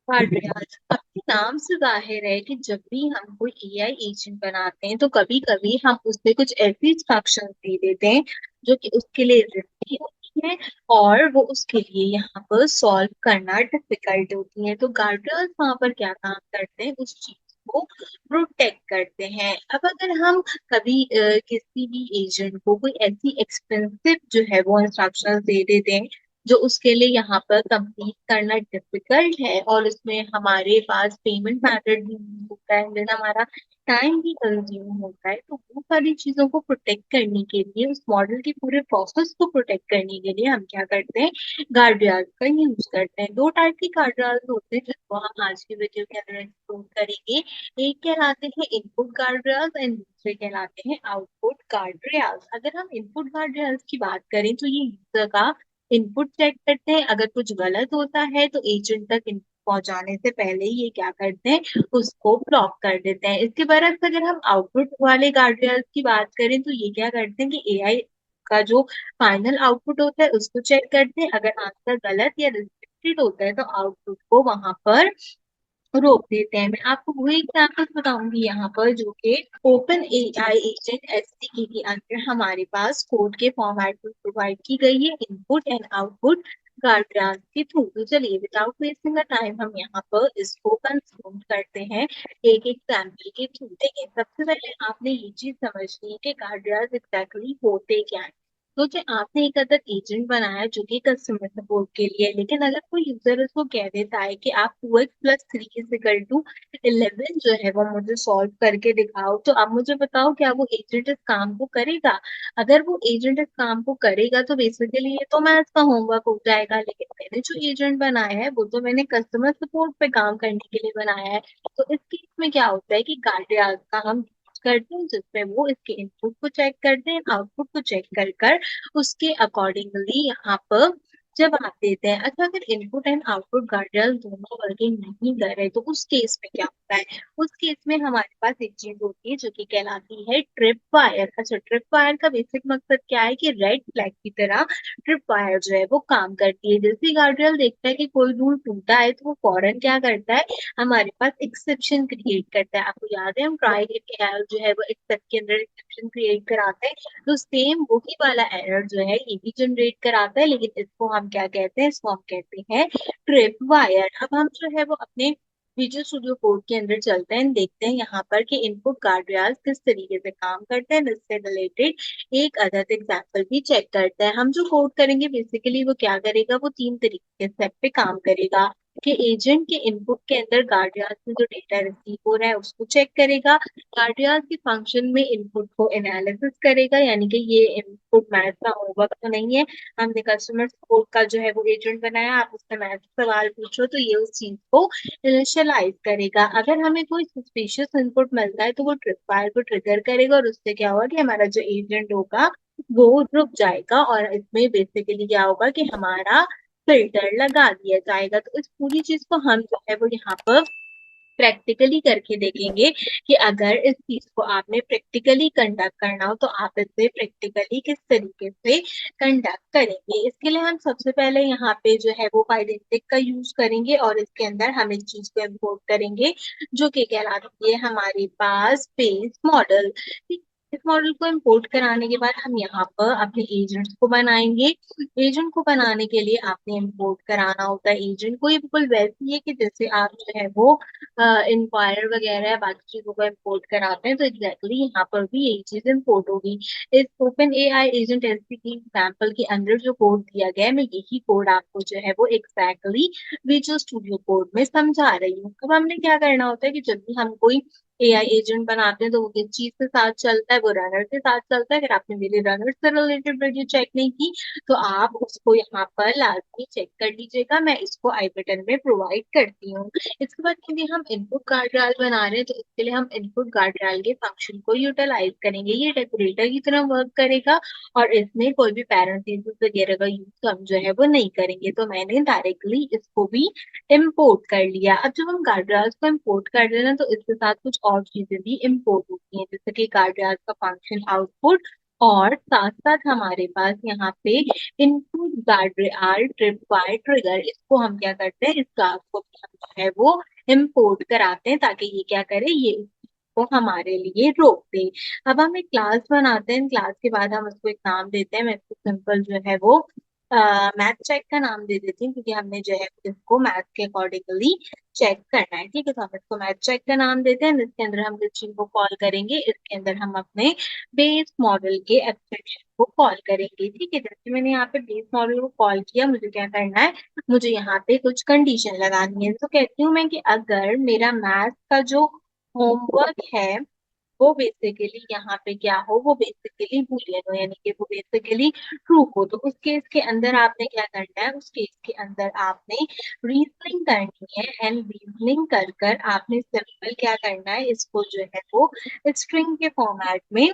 Guardians अपने नाम से जाहिर है कि जब भी हम कोई एआई एजेंट बनाते हैं तो कभी कभी हम उसमें कुछ ऐसी इंस्ट्रक्शन दे देते हैं जो कि उसके लिए रिस्की होती है और वो उसके लिए यहाँ पर सॉल्व करना डिफिकल्ट होती है। तो गार्डियंस वहां पर क्या काम करते हैं, उस चीज को प्रोटेक्ट करते हैं। अब अगर हम कभी किसी भी एजेंट को कोई ऐसी एक्सपेंसिव जो है वो इंस्ट्रक्शन दे देते हैं जो उसके लिए यहाँ पर कंप्लीट करना डिफिकल्ट है और उसमें हमारे पास पेमेंट मेथड भी यूज होता है, देन हमारा टाइम भी कंज्यूम होता है, तो वो सारी चीजों को प्रोटेक्ट करने के लिए, उस मॉडल के पूरे प्रोसेस को प्रोटेक्ट करने के लिए हम क्या करते हैं, गार्डरियाल का यूज करते हैं। दो टाइप की गार्डरियाल होते हैं जिसको हम आज की वीडियो के अंदर एक्सप्लोर करेंगे। एक कहलाते हैं इनपुट गार्डरियाल्स एंड दूसरे कहलाते हैं आउटपुट गार्डरियाल्स। अगर हम इनपुट गार्डरियाल्स की बात करें तो ये यूजर का इनपुट चेक करते हैं, अगर कुछ गलत होता है तो एजेंट तक इनपुट पहुंचाने से पहले ही ये क्या करते हैं, उसको ब्लॉक कर देते हैं। इसके बरक्स अगर हम आउटपुट वाले गार्डियंस की बात करें तो ये क्या करते हैं कि एआई का जो फाइनल आउटपुट होता है उसको चेक करते हैं, अगर आंसर गलत या रिजेक्टेड होता है तो आउटपुट को वहां पर रोक देते हैं। मैं आपको वही एग्जाम्पल बताऊंगी यहाँ पर जो कि ओपन एआई एजेंट एसडीके के अंदर हमारे पास कोड के फॉर्मेट में प्रोवाइड की गई है, इनपुट एंड आउटपुट गार्डियंस के थ्रू। तो चलिए विदाउट वेस्टिंग द टाइम हम यहाँ पर इसको कंज्यूम करते हैं एक एग्जाम्पल के थ्रू। देखिए सबसे पहले आपने ये चीज समझनी है कि गार्डियंस एग्जैक्टली होते क्या है। सोचे आपने एक अदर एजेंट बनाया जो कि कस्टमर सपोर्ट के लिए है, लेकिन अगर कोई यूजर उसको कह देता है कि आप 2x+3 इज इक्वल टू 11 जो है वो मुझे सॉल्व करके दिखाओ, तो आप मुझे बताओ क्या वो एजेंट इस काम को करेगा? अगर वो एजेंट इस काम को करेगा तो बेसिकली ये तो मैथ्स का होमवर्क हो जाएगा, लेकिन मैंने जो एजेंट बनाया है वो तो मैंने कस्टमर सपोर्ट पे काम करने के लिए बनाया है। तो इस केस में क्या होता है कि गार्डियन का हम करते हैं जिसमें वो इसके इनपुट को चेक करते हैं, आउटपुट को चेक कर कर उसके अकॉर्डिंगली यहाँ पर जवाब देते हैं। अच्छा अगर इनपुट एंड आउटपुट गार्डियन दोनों वर्किंग नहीं कर रहे तो उस केस में क्या होता है? उस केस में हमारे पास एक चीज होती है जो कि कहलाती है ट्रिप वायर। अच्छा ट्रिप वायर का बेसिक मकसद क्या है कि रेड फ्लैग की तरह ट्रिप वायर जो है वो काम करती है। जैसे गार्डियन देखता है कि कोई रूल टूटा है तो वो फौरन क्या करता है, हमारे पास एक्सेप्शन क्रिएट करता है। आपको याद है हम ट्राई करके जो है वो एक्सेप्ट के अंदर एक्सेप्शन क्रिएट कराते हैं, तो सेम वही वाला एरर जो है ये भी जनरेट कराता है, लेकिन इसको हम क्या कहते हैं, इसको हम कहते हैं ट्रिप वायर। अब हम जो है वो अपने विजुअल स्टूडियो कोड के अंदर चलते हैं, देखते हैं यहाँ पर कि इनपुट गार्डियंस किस तरीके से काम करते हैं, इससे रिलेटेड एक अदर एग्जाम्पल भी चेक करते हैं। हम जो कोड करेंगे बेसिकली वो क्या करेगा, वो तीन तरीके के स्टेप पे काम करेगा कि एजेंट के इनपुट के अंदर गार्डियंस में जो डेटा रिसीव हो रहा है उसको चेक करेगा, गार्डियंस के फंक्शन में इनपुट को एनालिसिस करेगा, यानी कि ये इनपुट मैथ का होमवर्क तो नहीं है, हमने कस्टमर सपोर्ट का जो है वो एजेंट बनाया, आप उससे मैथ सवाल पूछो तो ये उस चीज को इनिशियलाइज करेगा। अगर हमें कोई सस्पिशियस इनपुट मिलता है तो वो ट्रिप फायर को ट्रिगर करेगा और उससे क्या होगा कि हमारा जो एजेंट होगा वो रुक जाएगा और इसमें बेसिकली क्या होगा कि हमारा फिल्टर लगा दिया जाएगा। तो इस पूरी चीज को हम जो है वो यहाँ पर प्रैक्टिकली करके देखेंगे कि अगर इस चीज को आपने प्रैक्टिकली कंडक्ट करना हो तो आप इसे प्रैक्टिकली किस तरीके से कंडक्ट करेंगे। इसके लिए हम सबसे पहले यहाँ पे जो है वो पाइडेंटिक का यूज करेंगे और इसके अंदर हम एक चीज को इम्पोर्ट करेंगे जो कि कहलाती है हमारे पास बेस मॉडल। इस मॉडल को इम्पोर्ट कराने के बाद हम यहाँ पर अपने एजेंट्स को बनाएंगे। एजेंट को बनाने के लिए आपने इम्पोर्ट कराना होता है एजेंट को, ये बिल्कुल वैसी है कि जैसे आप जो है वो इंक्वायर वगैरह या बाकी चीजों को इम्पोर्ट कराते हैं, तो एग्जैक्टली यहाँ पर भी यही चीज इम्पोर्ट होगी। इस ओपन एआई एजेंट एसपी की एग्जाम्पल के अंदर जो कोड दिया गया है, मैं यही कोड आपको जो है वो एग्जैक्टली विजुअल स्टूडियो कोड में समझा रही हूँ। अब हमने क्या करना होता है कि जब भी हम कोई एआई एजेंट बनाते हैं तो वो किस चीज के साथ चलता है, वो रनर के साथ चलता है। अगर आपने मेरे रनर से रिलेटेड वीडियो चेक नहीं की तो आप उसको यहाँ पर लाजमी चेक कर लीजिएगा, मैं इसको आई बटन में प्रोवाइड करती हूँ। इसके बाद यदि हम इनपुट गार्डराल बना रहे हैं तो इसके लिए हम इनपुट गार्डराल के फंक्शन को यूटिलाइज करेंगे, ये डेकोरेटर की तरह वर्क करेगा और इसमें कोई भी पैरेंथेसिस वगैरह का यूज हम जो है वो नहीं करेंगे। तो मैंने डायरेक्टली इसको भी इम्पोर्ट कर लिया। अब जब हम गार्डराल्स को इम्पोर्ट कर रहे हैं तो इसके साथ कुछ और चीजें भी इम्पोर्ट होती हैं, जैसे कि गार्डराल्स का फंक्शन आउटपुट और साथ साथ हमारे पास यहाँ पे input guard trip wire trigger, इसको हम क्या करते हैं, इस क्लास को भी हम जो है वो इम्पोर्ट कराते हैं ताकि ये क्या करे, ये को हमारे लिए रोक दे। अब हम एक क्लास बनाते हैं, क्लास के बाद हम उसको एक नाम देते हैं। मैं इसको सिंपल जो है वो मैथ चेक का नाम दे देती हूँ, क्योंकि हमने जो है इसको मैथ के अकॉर्डिंगली चेक करना है। ठीक है, तो हम इसको मैथ चेक का नाम देते हैं। इसके अंदर हम जिस चीज को कॉल करेंगे, इसके अंदर हम अपने बेस मॉडल के एब्स्ट्रैक्शन को कॉल करेंगे। ठीक है, जैसे मैंने यहाँ पे बेस मॉडल को कॉल किया, मुझे क्या करना है, मुझे यहाँ पे कुछ कंडीशन लगानी है। तो कहती हूँ मैं कि अगर मेरा मैथ का जो होमवर्क है वो बेसिकली यहाँ पे क्या हो, वो बेसिकली बूलियन हो, यानी कि वो बेसिकली ट्रू हो, तो उस केस के अंदर आपने क्या करना है, उस केस के अंदर आपने रीजनिंग करनी है। एंड रीजनिंग कर कर आपने सिंपल क्या करना है, इसको जो है वो स्ट्रिंग के फॉर्मेट में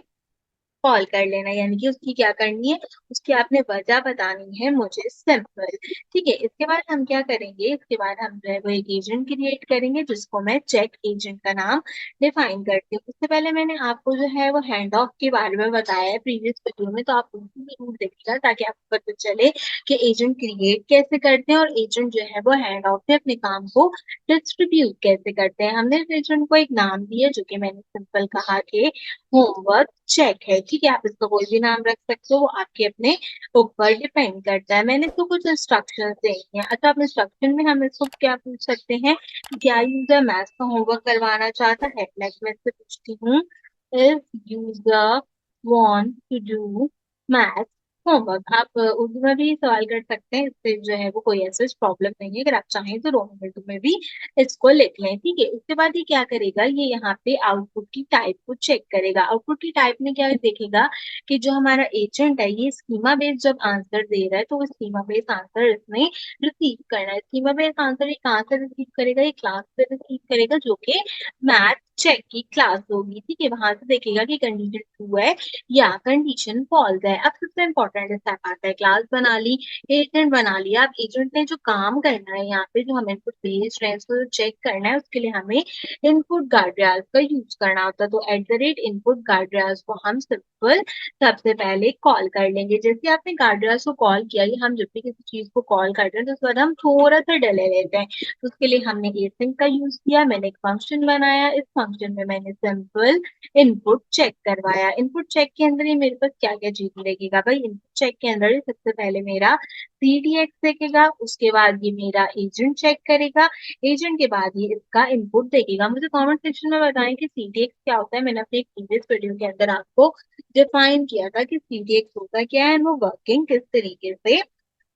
कॉल कर लेना, यानी कि उसकी क्या करनी है, उसकी आपने वजह बतानी है मुझे सिंपल। ठीक है, इसके बाद हम क्या करेंगे, इसके बाद हम जो है वो एक एजेंट क्रिएट करेंगे जिसको मैं चेक एजेंट का नाम डिफाइन करती हूँ। उससे पहले मैंने आपको जो है वो हैंड ऑफ के बारे में बताया है प्रीवियस वीडियो में, तो आप उनको जरूर देखिएगा ताकि आपको पता चले कि एजेंट क्रिएट कैसे करते हैं और एजेंट जो है वो हैंड ऑफ में अपने काम को डिस्ट्रीब्यूट कैसे करते हैं। हमने एजेंट को एक नाम दिया जो कि मैंने सिंपल कहा कि होमवर्क चेक है। ठीक है, आप इसका कोई भी नाम रख सकते हो, वो आपके अपने ऊपर डिपेंड करता है। मैंने तो कुछ इंस्ट्रक्शंस देनी है। अच्छा, आप इंस्ट्रक्शन में हम इसको क्या पूछ सकते हैं, क्या यूजर मैथ्स का होमवर्क करवाना चाहता है। लाइक मैं इससे पूछती हूँ, if user want to do maths homework. आप उर्दू में भी सवाल कर सकते हैं, इससे जो है वो कोई ऐसा प्रॉब्लम नहीं है। अगर आप चाहें तो रोमन उर्दू में भी इसको लिख लें। ठीक है, उसके बाद ये क्या करेगा, ये यहाँ पे आउटपुट की टाइप को चेक करेगा। आउटपुट की टाइप में क्या देखेगा कि जो हमारा एजेंट है ये स्कीमा बेस्ड जब आंसर दे रहा है, तो वो स्कीमा बेस्ड आंसर इसने रिसीव करना है। स्कीमा बेस्ड आंसर ये कहाँ से रिसीव करेगा, ये क्लास से रिसीव करेगा जो कि मैथ चेक की क्लास होगी। ठीक है, वहां से देखेगा कि कंडीशन ट्रू है या कंडीशन फॉल्स है। अब सबसे इंपॉर्टेंट स्टेप आता है, क्लास बना ली, एजेंट बना लिया। अब एजेंट ने जो काम करना है, यहाँ पे जो हम इनपुट भेज रहे हैं उसको चेक करना है, उसके लिए हमें इनपुट गार्ड्रियाल्स का यूज करना होता है। तो एट द रेट इनपुट गार्ड्रियाल्स को हम सिंपल सबसे पहले कॉल कर लेंगे। जैसे आपने गार्ड्रियाल्स को कॉल किया, ये हम जब भी किसी चीज को कॉल करते हैं तो उसके बाद हम थोड़ा सा डिले लेते हैं। तो उसके लिए हमने एसिंक का यूज किया, मैंने एक फंक्शन बनाया, इस फंक्शन में मैंने सिंपल इनपुट चेक करवाया। इनपुट चेक के अंदर ये मेरे पास क्या क्या चीज लगेगा भाई, इनपुट चेक के अंदर ये सबसे पहले मेरा CDX देखेगा, उसके बाद ये मेरा एजेंट चेक करेगा, एजेंट के बाद ये इसका इनपुट देखेगा। मुझे कमेंट सेक्शन में बताएं कि CDX क्या होता है। मैंने अपने एक प्रीवियस वीडियो के अंदर आपको डिफाइन किया था कि CDX होता क्या है, वो वर्किंग किस तरीके से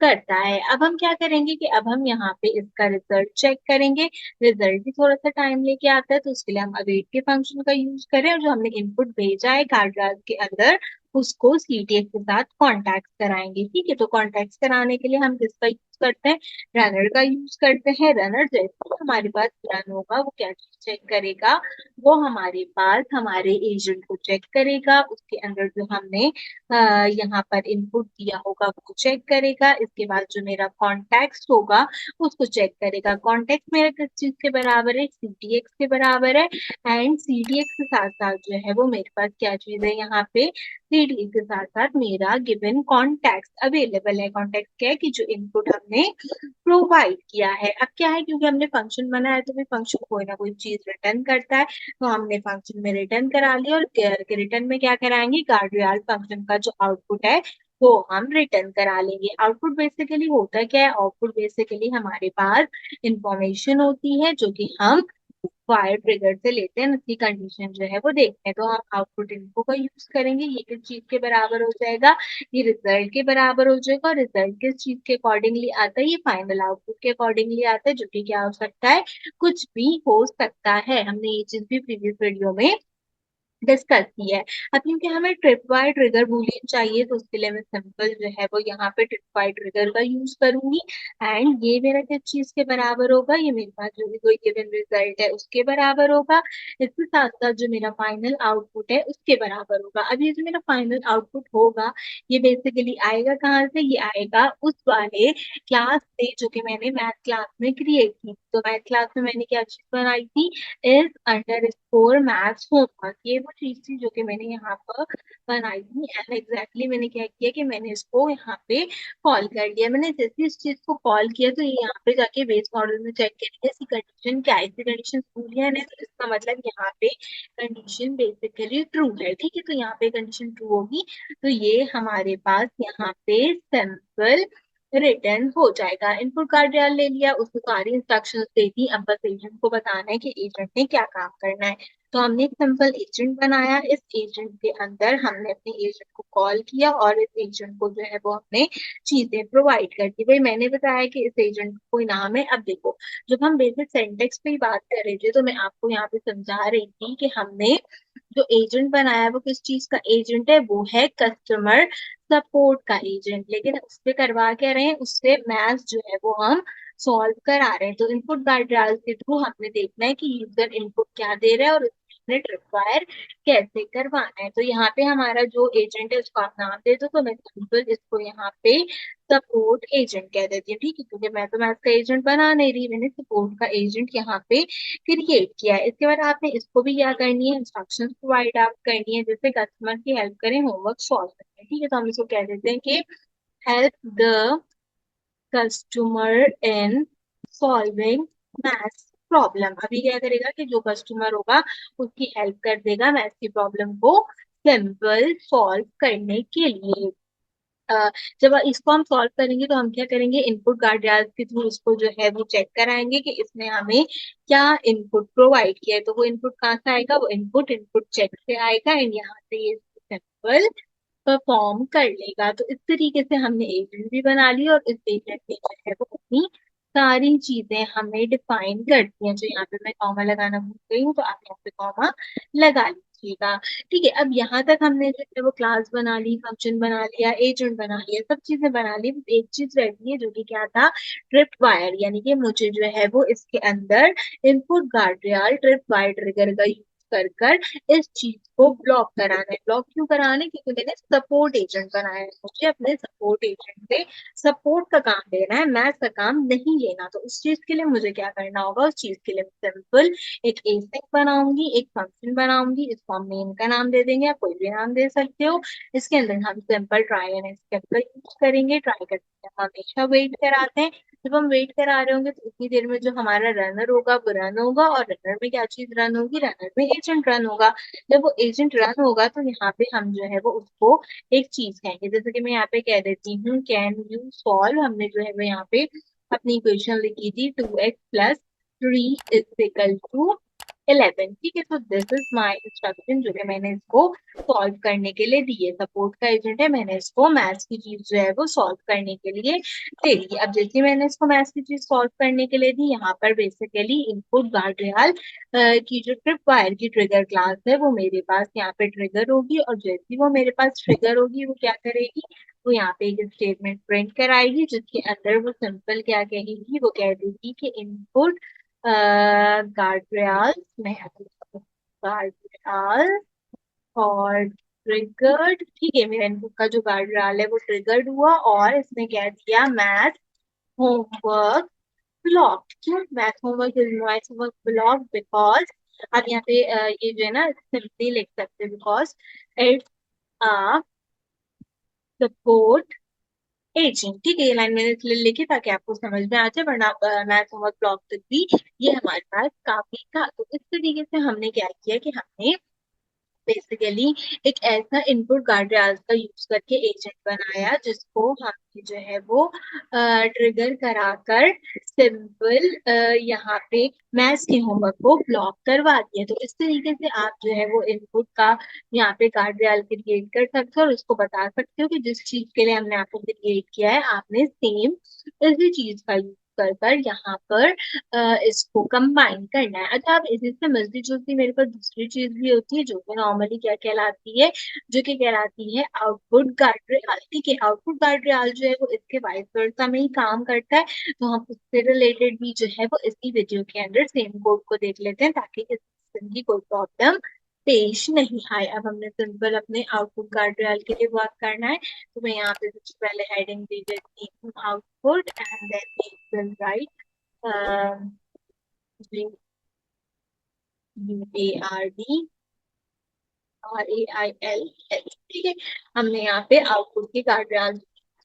करता है। अब हम क्या करेंगे कि अब हम यहाँ पे इसका रिजल्ट चेक करेंगे। रिजल्ट भी थोड़ा सा टाइम लेके आता है, तो उसके लिए हम अवेट के फंक्शन का यूज करें, और जो हमने इनपुट भेजा है गार्ड्रास के अंदर उसको CDX के साथ कॉन्टेक्ट कराएंगे। ठीक है, तो कॉन्टेक्ट कराने के लिए हम किसका यूज करते हैं, रनर का यूज करते हैं। रनर जैसे ही हमारे पास रन होगा, वो क्या चेक करेगा, वो हमारे पास हमारे एजेंट को चेक करेगा, उसके अंदर जो हमने यहाँ पर इनपुट दिया होगा वो चेक करेगा। इसके बाद जो मेरा कॉन्टेक्स्ट होगा उसको चेक करेगा। कॉन्टेक्स्ट मेरा किस चीज के बराबर है, CDX के बराबर है। एंड CDX के साथ साथ जो है वो मेरे पास क्या चीज है, यहाँ पे CDX के साथ साथ मेरा गिवन कॉन्टेक्स्ट अवेलेबल है। कॉन्टेक्स्ट क्या है कि जो इनपुट हमने प्रोवाइड किया है। अब क्या है, क्योंकि हमने फंक्शन बनाया तो भी फंक्शन कोई ना कोई चीज रिटर्न करता है, तो हमने फंक्शन में रिटर्न करा लिया, और रिटर्न में क्या कराएंगे, गार्डियल फंक्शन का जो आउटपुट है वो हम रिटर्न करा लेंगे। आउटपुट बेसिकली होता क्या है, आउटपुट बेसिकली हमारे पास इंफॉर्मेशन होती है जो कि हम फायर ट्रिगर से लेते हैं, उसकी कंडीशन जो है वो देखते हैं। तो हम आउटपुट इनको का यूज करेंगे, ये किस चीज के बराबर हो जाएगा, ये रिजल्ट के बराबर हो जाएगा। और रिजल्ट किस चीज के अकॉर्डिंगली आता है, ये फाइनल आउटपुट के अकॉर्डिंगली आता है, जो कि क्या हो सकता है, कुछ भी हो सकता है। हमने ये चीज भी प्रीवियस वीडियो में डिस्कस की है। अब क्योंकि हमें ट्रिप वाई ट्रिगर बूलियन चाहिए, तो उसके लिए मैं सिंपल जो है वो यहाँ पे ट्रिप वाई ट्रिगर का यूज करूंगी। एंड ये मेरा किस चीज के बराबर होगा, ये मेरे पास जो भी कोई गिवन रिजल्ट है उसके बराबर होगा। इसके साथ साथ जो मेरा फाइनल आउटपुट है उसके बराबर होगा। अब ये जो मेरा फाइनल आउटपुट होगा, ये बेसिकली आएगा कहाँ से, ये आएगा उस वाले क्लास से जो कि मैंने मैथ क्लास में क्रिएट की। तो मैथ क्लास में मैंने क्या चीज बनाई थी, इस अंडर स्कोर मैथ्स होमवर्क, ये वो चीज थी जो कि मैंने यहाँ पर बनाई थी। एंड एग्जैक्टली मैंने क्या किया कि मैंने इसको यहाँ पे कॉल कर दिया। मैंने जैसे इस चीज को कॉल किया तो ये यहाँ पे जाके बेस मॉडल में चेक करेंगे इसकी कंडीशन क्या है। इसकी कंडीशन ट्रू है ना, तो इसका मतलब यहाँ पे कंडीशन बेसिकली ट्रू है। ठीक है, तो यहाँ पे कंडीशन ट्रू होगी तो ये हमारे पास यहाँ पे सैंपल रिटर्न हो जाएगा। इनपुट गार्डियल ले लिया, उसको सारी इंस्ट्रक्शंस दे दी, अब बस एजेंट को बताना है कि एजेंट ने क्या काम करना है। तो हमने एक सिंपल एजेंट बनाया, इस एजेंट के अंदर हमने अपने एजेंट को कॉल किया और इस एजेंट को जो है वो हमने चीजें प्रोवाइड कर दी। भाई मैंने बताया कि इस एजेंट का कोई नाम है। अब देखो, जब हम बेसिक सिंटेक्स पे ही बात कर रहे थे तो मैं आपको यहाँ पे समझा रही थी कि हमने जो एजेंट बनाया है वो किस चीज का एजेंट है, वो है कस्टमर सपोर्ट का एजेंट। लेकिन उस पे करवा क्या रहे हैं, उससे मैथ्स जो है वो हम सॉल्व करा रहे हैं। तो इनपुट गार्डियल्स के थ्रू हमने देखना है कि यूजर इनपुट क्या दे रहा है और उसने रिक्वायर कैसे करवाना है। तो यहाँ पे हमारा जो एजेंट है उसको आप नाम दे दो, तो मैं सिंपल इसको यहाँ पे सपोर्ट एजेंट कह देती हूँ। ठीक है, क्योंकि मैं तो मैथ्स का एजेंट बना नहीं रही, मैंने सपोर्ट का एजेंट यहाँ पे क्रिएट किया है। इसके बाद आपने इसको भी क्या करनी है, इंस्ट्रक्शंस प्रोवाइड आप करनी है, जैसे कस्टमर की हेल्प करें होमवर्क सॉल्व करने। ठीक है, तो हम इसको कह देते हैं कि help the customer in solving maths problem. अभी क्या करेगा कि जो कस्टमर होगा उसकी हेल्प कर देगा मैथ्स की प्रॉब्लम को सिंपल सॉल्व करने के लिए। जब इसको हम सॉल्व करेंगे तो हम क्या करेंगे, इनपुट गार्डियल्स के थ्रू इसको जो है वो चेक कराएंगे कि इसने हमें क्या इनपुट प्रोवाइड किया है। तो वो इनपुट कहाँ से आएगा, वो इनपुट इनपुट चेक से आएगा एंड यहाँ से ये सिंपल परफॉर्म कर लेगा। तो इस तरीके से हमने एजेंट भी बना ली और इस एजेंट में जो है वो अपनी सारी चीजें हमें डिफाइन करती हैं। जो यहाँ पे मैं कॉमा लगाना भूल गई हूँ तो आप यहाँ पे कॉमा लगा लीजिएगा। ठीक है, अब यहाँ तक हमने जो है वो क्लास बना ली, फंक्शन बना लिया, एजेंट बना लिया, सब चीजें बना ली। बस एक चीज रहती है जो कि क्या था, ट्रिप वायर। यानी कि मुझे जो है वो इसके अंदर इनपुट गार्डियल ट्रिप वायर ट्रिगर का यूज कर कर इस चीज को ब्लॉक कराना है। ब्लॉक क्यों कराना है, क्योंकि मैंने सपोर्ट एजेंट बनाया है, मुझे अपने सपोर्ट एजेंट से सपोर्ट का काम लेना है, मैथ का काम नहीं लेना। तो उस चीज के लिए मुझे क्या करना होगा, उस चीज के लिए सिंपल एक एसेक बनाऊंगी, एक फंक्शन बनाऊंगी, इसको हम मेन का नाम दे देंगे, आप कोई भी नाम दे सकते हो। इसके अंदर हम सिंपल ट्राई एंड एक्सेप्ट का यूज करेंगे। ट्राई करते हैं, हमेशा वेट कराते हैं। जब हम वेट करा रहे होंगे तो उतनी देर में जो हमारा रनर होगा वो रन होगा, और रनर में क्या चीज रन होगी, रनर में एजेंट रन होगा। जब वो एजेंट रन होगा तो यहाँ पे हम जो है वो उसको एक चीज कहेंगे, जैसे कि मैं यहाँ पे कह देती हूँ कैन यू सॉल्व। हमने जो है वो यहाँ पे अपनी इक्वेशन लिखी थी 2x+3 इज इक्वल टू 11। ठीक है, तो दिस इज माई इंस्ट्रक्शन जो कि मैंने इसको सॉल्व करने के लिए दी है। सपोर्ट का एजेंट है, मैंने इसको मैथ्स की चीज जो है वो सॉल्व करने के लिए दे दी। अब जैसे मैंने इसको मैथ्स की चीज सॉल्व करने के लिए दी, यहाँ पर बेसिकली इनपुट गार्डियल की जो ट्रिप वायर की ट्रिगर क्लास है वो मेरे पास यहाँ पे ट्रिगर होगी, और जैसे ही वो मेरे पास ट्रिगर होगी वो क्या करेगी, वो यहाँ पे एक स्टेटमेंट प्रिंट कराएगी जिसके अंदर वो सिंपल क्या कहेगी, वो कह देगी कि इनपुट गार्ड्रियल में गार्ड्रियल और ट्रिगर्ड। ठीक है, मेरा इनपुट का जो गार्ड्रियल है वो ट्रिगर्ड हुआ और इसने कह दिया मैथ होमवर्क ब्लॉक। क्यों मैथ होमवर्क ब्लॉक, बिकॉज आप यहाँ पे ये जो है ना सिंपली लिख सकते हैं, because it's a support agent. ठीक है, ये लाइन मैंने इसलिए लिखी ताकि आपको समझ में आ जाए, वरना मैथ होमवर्क ब्लॉक तक भी ये हमारे पास काफी था। तो इस तरीके से हमने क्या किया कि हमने बेसिकली एक ऐसा इनपुट गार्डियल्स का यूज करके एजेंट बनाया जिसको हमने जो है वो ट्रिगर कराकर सिंपल यहाँ पे मैथ्स के होमवर्क को ब्लॉक करवा दिया। तो इस तरीके से आप जो है वो इनपुट का यहाँ पे गार्डियल क्रिएट कर सकते हो और उसको बता सकते हो कि जिस चीज के लिए हमने आपको क्रिएट किया है आपने सेम इसी चीज का यूज कर कर यहाँ पर इसको कंबाइन करना है। अच्छा, अब इसी से मिलती जुलती मेरे पास दूसरी चीज भी होती है जो कि नॉर्मली क्या कहलाती है, जो कि कहलाती है आउटपुट गार्ड्रियल। ठीक है, आउटपुट गार्ड्रियल जो है वो इसके वाइस वर्सा में ही काम करता है। तो हम उससे रिलेटेड भी जो है वो इसी वीडियो के अंदर सेम कोड को देख लेते हैं ताकि इस किस्म की कोई प्रॉब्लम पेश नहीं आए। अब हमने सिंपल अपने आउटपुट गार्ड्रियल के लिए वर्क करना है। तो मैं यहाँ पे सबसे पहले हेडिंग दे देती हूँ output and then write UARD RAILS, ठीक है। हमने यहाँ पे आउटपुट की गार्ड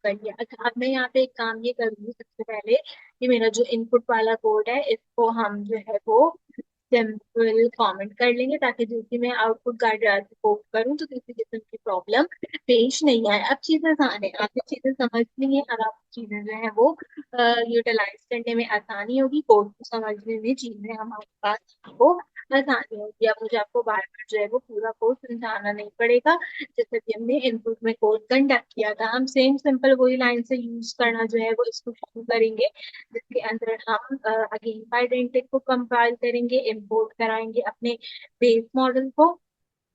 कर लिया। अच्छा, अब मैं यहाँ पे एक काम ये करूंगी सबसे पहले कि मेरा जो इनपुट वाला कोड है इसको हम जो है वो सिंपल कमेंट कर लेंगे, ताकि जैसे मैं आउटपुट गाइड कोड करूँ तो किसी किस्म की प्रॉब्लम पेश नहीं आए। अब चीजें आसान है, आपको चीजें समझनी है, अब आप चीजें जो है वो यूटिलाइज करने में आसानी होगी, कोड को समझने में चीजें हमारे पास आपको आसानी होगी। अब मुझे आपको बार बार जो है वो पूरा कोड समझाना नहीं पड़ेगा। जैसे कि हमने इनपुट में कोड कंडक्ट किया था, हम सेम सिंपल वही लाइन से यूज करना जो है वो इसको शुरू करेंगे, जिसके अंदर हम अगेन पाइडेंटिक को कंपाइल करेंगे, इंपोर्ट कराएंगे अपने बेस मॉडल को।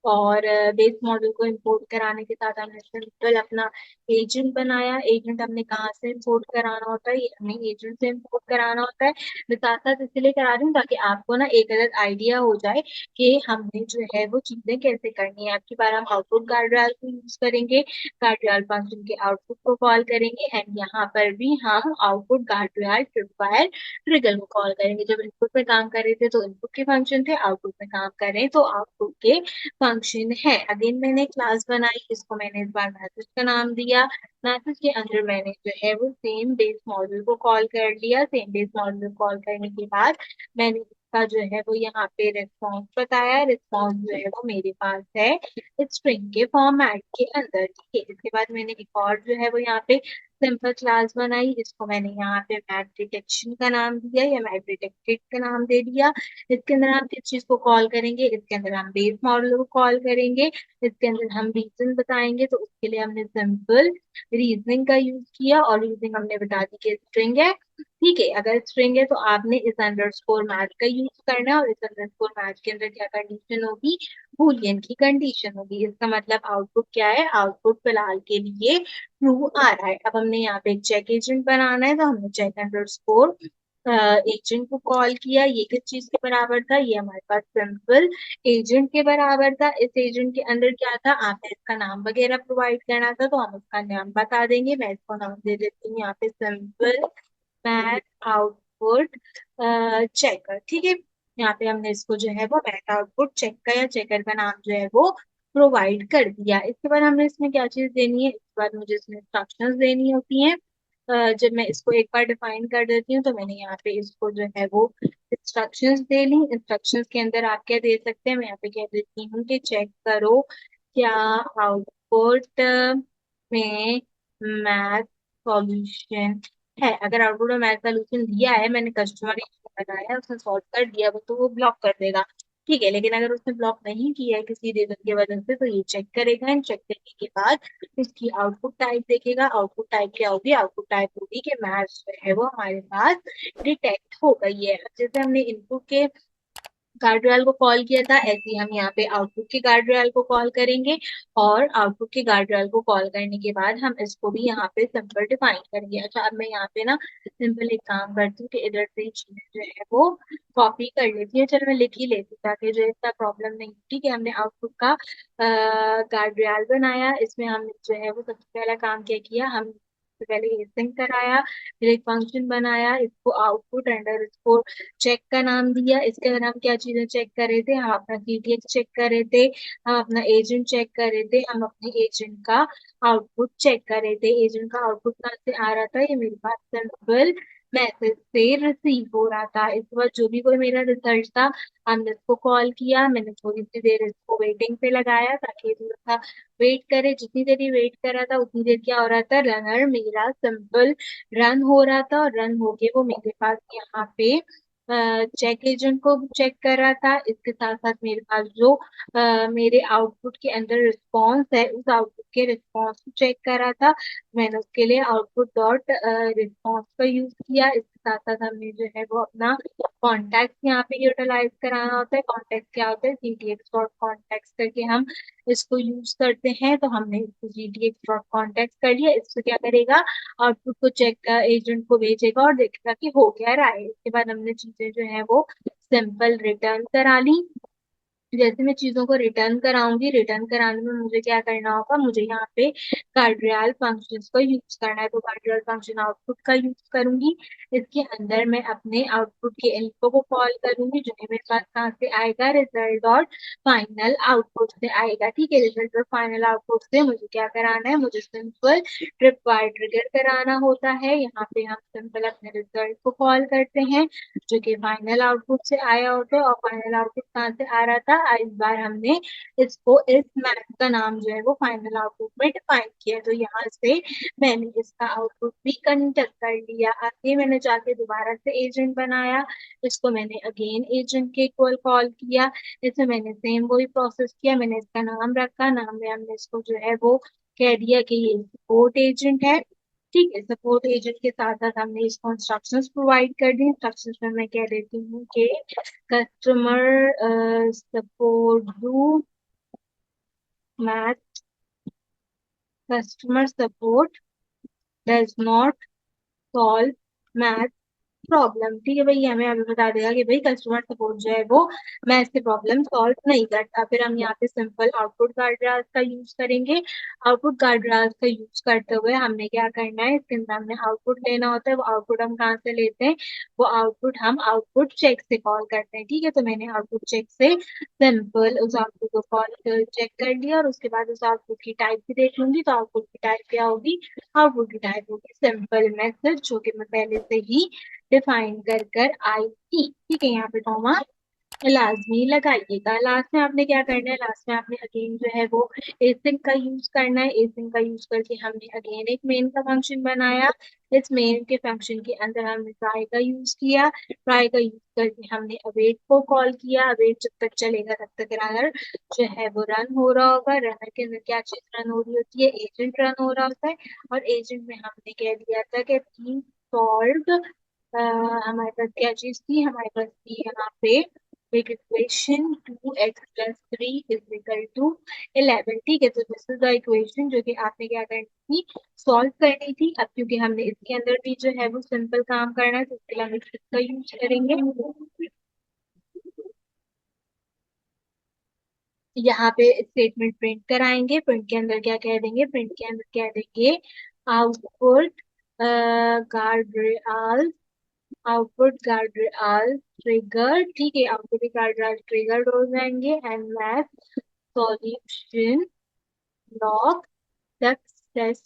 और बेस मॉडल को इंपोर्ट कराने के साथ हमने सिंपल अपना एजेंट बनाया। एजेंट हमने कहाँ से इंपोर्ट कराना होता है, ये हमें एजेंट से इंपोर्ट कराना होता है। मैं साथ साथ इसलिए करा रही हूँ ताकि आपको ना एक अलग आइडिया हो जाए कि हमने जो है वो चीजें कैसे करनी है। आपकी बार हम आउटपुट गार्ड्राल को यूज करेंगे, गार्ड्राल फंक्शन के आउटपुट को कॉल करेंगे, एंड यहाँ पर भी हम आउटपुट गार्ड्राल ट्रिपवायर ट्रिगर को कॉल करेंगे। जब इनपुट में काम कर रहे थे तो इनपुट के फंक्शन थे, आउटपुट में काम कर रहे हैं तो आउटपुट के फंक्शन है। अगेन मैंने क्लास बनाई, इसको मैंने इस बार मैसेज का नाम दिया। मैसेज के अंदर मैंने जो है वो सेम बेस मॉडल को कॉल कर लिया। सेम बेस मॉडल को कॉल करने के बाद मैंने इसका जो है वो यहाँ पे रिस्पॉन्स बताया। रिस्पॉन्स जो है वो मेरे पास है स्ट्रिंग के फॉर्मेट के अंदर, ठीक है। इसके बाद मैंने एक और जो है वो यहाँ पे सिंपल क्लास बनाई, इसको मैंने यहाँ पे मैप डिटेक्शन का नाम दिया या मैप डिटेक्टेड का नाम दे दिया। इसके अंदर हम किस चीज को कॉल करेंगे, इसके अंदर हम बेस मॉडल को कॉल करेंगे, इसके अंदर हम रीजन बताएंगे। तो उसके लिए हमने सिंपल रीजनिंग का यूज किया, और रीजनिंग हमने बता दी कि स्ट्रिंग है, ठीक है। अगर स्ट्रिंग है तो आपने इस अंडरस्कोर मैच का यूज करना है, और इस अंडरस्कोर मैच के अंदर क्या कंडीशन होगी, बूलियन की कंडीशन होगी। इसका मतलब आउटपुट क्या है, आउटपुट फिलहाल के लिए ट्रू आ रहा है। अब हमने यहाँ पे एक चेक एजेंट बनाना है, तो हमने चेक अंडरस्कोर एजेंट को कॉल किया। ये किस चीज के बराबर था, ये हमारे पास सिंपल एजेंट के बराबर था। इस एजेंट के अंदर क्या था, आपने इसका नाम वगैरह प्रोवाइड करना था, तो हम उसका नाम बता देंगे। मैं इसको नाम दे देती हूँ यहाँ पे सिंपल मैथ आउटपुट चेकर, ठीक है। यहाँ पे हमने इसको जो है वो मैथ आउटपुट चेकर या चेकर का नाम जो है वो प्रोवाइड कर दिया। इसके बाद हमने इसमें क्या चीज देनी है, इसके बाद मुझे इसमें इंस्ट्रक्शंस देनी होती हैं। जब मैं इसको एक बार डिफाइन कर देती हूँ तो मैंने यहाँ पे इसको जो है वो इंस्ट्रक्शंस दे ली। इंस्ट्रक्शंस के अंदर आप क्या दे सकते हैं, मैं यहाँ पे कह देती हूँ कि चेक करो क्या आउटपुट में मैथ सॉल्यूशन है। अगर आउटपुट में मैथ सॉल्यूशन दिया है, मैंने कस्टमर लगाया, उसने सॉल्व कर दिया वो, तो वो ब्लॉक कर देगा, ठीक है। लेकिन अगर उसने ब्लॉक नहीं किया है किसी रीजन की वजह से, तो ये चेक करेगा, एंड चेक करने के बाद इसकी आउटपुट टाइप देखेगा। आउटपुट टाइप क्या होगी, आउटपुट टाइप होगी कि मैथ्स जो है वो हमारे पास डिटेक्ट हो गई है। जैसे हमने इनपुट के गार्ड को कॉल किया था, ऐसे ही हम यहाँ पे आउटपुट के गार्ड को कॉल करेंगे, और आउटपुट के गार्ड को कॉल करने के बाद हम इसको भी यहाँ पे सिंपल डिफाइन करेंगे। अच्छा, अब मैं यहाँ पे ना सिंपल एक काम करती हूँ कि इधर से चीजें जो है वो कॉपी कर लेती है। चलो मैं लिख ही लेती हूँ ताकि जो है इतना प्रॉब्लम नहीं, ठीक है। हमने आउटपुट का गार्ड बनाया, इसमें हम जो है वो सबसे पहला काम क्या किया, हम सबसे पहले ये सिंक कराया, फिर एक फंक्शन बनाया, इसको आउटपुट अंडर चेक का नाम दिया। इसके अंदर हम क्या चीजें चेक कर रहे थे, हम अपना जीटीएक्स चेक कर रहे थे, हम अपना एजेंट चेक कर रहे थे, हम अपने एजेंट का आउटपुट चेक कर रहे थे। एजेंट का आउटपुट कहाँ से आ रहा था, ये मेरे पास सिंपल मैसेज से रिसीव हो रहा था। इसके बाद जो भी कोई मेरा रिजल्ट था, हमने इसको कॉल किया, मैंने थोड़ी सी देर इसको वेटिंग पे लगाया ताकि ये थोड़ा सा वेट करे। जितनी देर ये वेट कर रहा था उतनी देर क्या हो रहा था, रनर मेरा सिंपल रन हो रहा था, और रन होके वो मेरे पास यहाँ पे चेक एजेंट को चेक कर रहा था। इसके साथ साथ मेरे पास जो मेरे आउटपुट के अंदर रिस्पॉन्स है, उस आउटपुट के रिस्पॉन्स को चेक कर रहा था। मैंने उसके लिए आउटपुट डॉट रिस्पॉन्स का यूज किया। इसके साथ साथ हमने जो है वो अपना कॉन्टेक्ट यहाँ पे यूटिलाइज कराना होता है। कॉन्टेक्ट क्या होता है, जीटीएक्स डॉट कॉन्टेक्ट करके हम इसको यूज करते हैं। तो हमने इसको जीटीएक्स डॉट कॉन्टेक्ट कर लिया। इसको क्या करेगा, आउटपुट को चेक एजेंट को भेजेगा और देखेगा कि हो क्या रहा है। इसके बाद हमने चीजें जो है वो सिंपल रिटर्न करा ली। जैसे मैं चीजों को रिटर्न कराऊंगी, रिटर्न कराने में मुझे क्या करना होगा, मुझे यहाँ पे कार्डियल फंक्शंस को यूज करना है। तो कार्डियल फंक्शन आउटपुट का यूज करूंगी। इसके अंदर मैं अपने आउटपुट के इनको को कॉल करूंगी, जो कि मेरे पास कहाँ से आएगा, रिजल्ट और फाइनल आउटपुट से आएगा। ठीक है, रिजल्ट और फाइनल आउटपुट से मुझे क्या कराना है, मुझे सिंपल ट्रिप वाइज ट्रिगर कराना होता है। यहाँ पे हम सिंपल अपने रिजल्ट को कॉल करते हैं, जो कि फाइनल आउटपुट से आया होता है। और फाइनल आउटपुट कहाँ से आ रहा था, इस बार हमने इसको इस मैथ का नाम जो है वो फाइनल आउटपुट में डिफाइन किया। तो यहाँ से मैंने इसका आउटपुट भी कंडक्ट कर लिया। आगे मैंने जाके दोबारा से एजेंट बनाया, इसको मैंने अगेन एजेंट के इक्वल कॉल किया। इसमें मैंने सेम वही प्रोसेस किया, मैंने इसका नाम रखा, नाम में हमने इसको जो है वो कह दिया कि ये सपोर्ट एजेंट है। ठीक है, सपोर्ट एजेंट के साथ साथ हमने इसको इंस्ट्रक्शंस प्रोवाइड कर दी। इंस्ट्रक्शंस में मैं कह देती हूँ कि customer support do math, customer support does not solve math problem. ठीक है भाई, ये हमें अभी बता देगा कि भाई कस्टमर सपोर्ट जो है वो मैथ से प्रॉब्लम सॉल्व नहीं करता। फिर हम यहाँ पे सिंपल आउटपुट गार्ड्रास का यूज करेंगे। आउटपुट गार्ड्रास का यूज करते हुए हमने क्या करना है, इसके अंदर हमने आउटपुट लेना होता है। वो आउटपुट हम कहाँ से लेते हैं, वो आउटपुट हम आउटपुट चेक से कॉल करते हैं। ठीक है, तो मैंने आउटपुट चेक से सिंपल उस आउटपुट को कॉल चेक कर लिया, और उसके बाद उस आउटपुट की टाइप भी देख लूंगी। तो आउटपुट की टाइप क्या होगी, आउटपुट की टाइप होगी सिंपल मैसेज, जो कि मैं पहले से ही डिफाइन कर आई थी। ठीक है, यहाँ पे कॉमा लाजमी लगाइएगा। लास्ट में आपने क्या करना है, लास्ट में आपने अगेन जो है वो एसिंक का यूज करना है। एसिंक का यूज करके हमने अगेन एक मेन का फंक्शन बनाया। इस मेन के फंक्शन के अंदर हमने ट्राई का यूज किया। ट्राई का यूज करके हमने अवेट को कॉल किया। अवेट जब तक चलेगा तब तक रनर जो है वो रन हो रहा होगा। रनर के अंदर क्या चीज रन हो रही होती है, एजेंट रन हो रहा होता है। और एजेंट में हमने कह दिया था कि थीम सॉल्व, हमारे पास क्या चीज थी, हमारे पास थी यहाँ पे एक equation 2x+3 is equal to 11। ठीक है, तो दिस इज द इक्वेशन जो कि आपने क्या करनी थी, सॉल्व करनी थी। अब क्योंकि हमने इसके अंदर भी जो है वो सिंपल काम करना है, तो इसके लिए हम इसका यूज करेंगे। यहाँ पे स्टेटमेंट प्रिंट कराएंगे। प्रिंट के अंदर क्या कह देंगे, प्रिंट के अंदर कह देंगे output guard output guard trigger. ठीक है, आउटपुट गार्ड ट्रिगर्ड हो जाएंगे। And math solution log success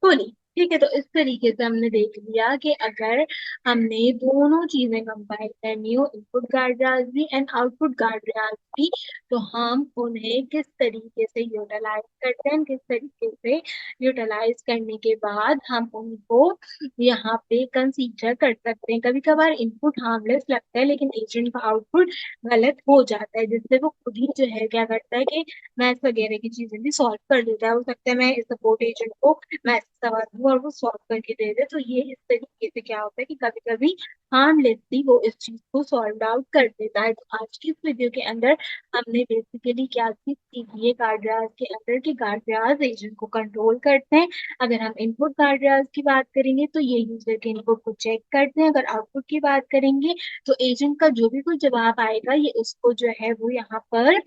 Holi. ठीक है, तो इस तरीके से हमने देख लिया कि अगर हमने दोनों चीजें कंपाइल करनी हो, इनपुट गार्ड्रास भी एंड आउटपुट गार्ड्रास भी, तो हम उन्हें किस तरीके से यूटिलाइज करते हैं, किस तरीके से यूटिलाइज करने के बाद हम उनको यहाँ पे कंसीडर कर सकते हैं। कभी कभार इनपुट हार्मलेस लगता है, लेकिन एजेंट का आउटपुट गलत हो जाता है, जिससे वो खुद ही जो है क्या करता है कि मैथ्स वगैरह की चीजें भी सॉल्व कर देता है। हो सकता है मैं इस सपोर्ट एजेंट को मैथ्स सवाल दूं और वो सॉल्व करके दे दे। तो ये इस तरीके से क्या होता है कि कभी कभी हार्मलेसली वो इस चीज को सॉल्व आउट कर देता है। तो आज की इस वीडियो के अंदर हमने बेसिकली क्या सीखी, ये गार्डियाज के अंदर के गार्डियाज एजेंट को कंट्रोल करते हैं। अगर हम इनपुट गार्डियाज की बात करेंगे तो ये यूजर के इनपुट को चेक करते हैं। अगर आउटपुट की बात करेंगे तो एजेंट का जो भी कोई जवाब आएगा ये उसको जो है वो यहाँ पर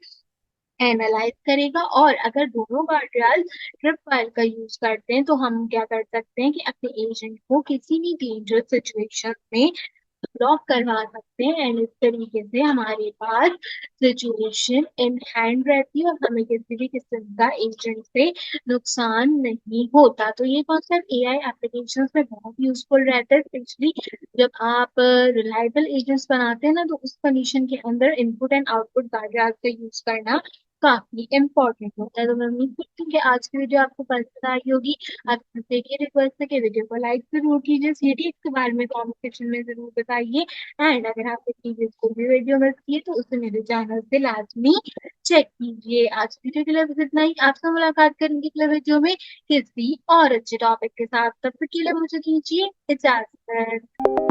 एनालाइज करेगा। और अगर दोनों गार्डियन ट्रिप फाइल का यूज करते हैं तो हम क्या कर सकते हैं कि अपने एजेंट को किसी भी डेंजरस सिचुएशन में ब्लॉक करवा सकते हैं। एंड इस तरीके से हमारे पास सिचुएशन इन हैंड रहती है और हमें किसी भी किस्म का एजेंट से नुकसान नहीं होता। तो ये कॉन्सेप्ट एआई एप्लीकेशंस में बहुत यूजफुल रहता है, स्पेशली जब आप रिलायबल एजेंट्स बनाते हैं ना, तो उस कंडीशन के अंदर इनपुट एंड आउटपुट गार्डियन का यूज करना काफी इम्पोर्टेंट होता है। तो मैं उम्मीद करती हूँ कि आज की वीडियो आपको पसंद आई होगी। आपसे ये रिक्वेस्ट है कि वीडियो को लाइक जरूर कीजिए, सीरीज के बारे में कमेंट सेक्शन में जरूर बताइए। एंड अगर आपने प्रीवियस कोई भी वीडियो मिस की है तो उसे मेरे चैनल से लाजमी चेक कीजिए। आज की वीडियो के लिए बस इतना ही। आपसे मुलाकात करेंगे अगले वीडियो में किसी और अच्छे टॉपिक के साथ। तब तक के लिए मुझे दीजिए इजाजत।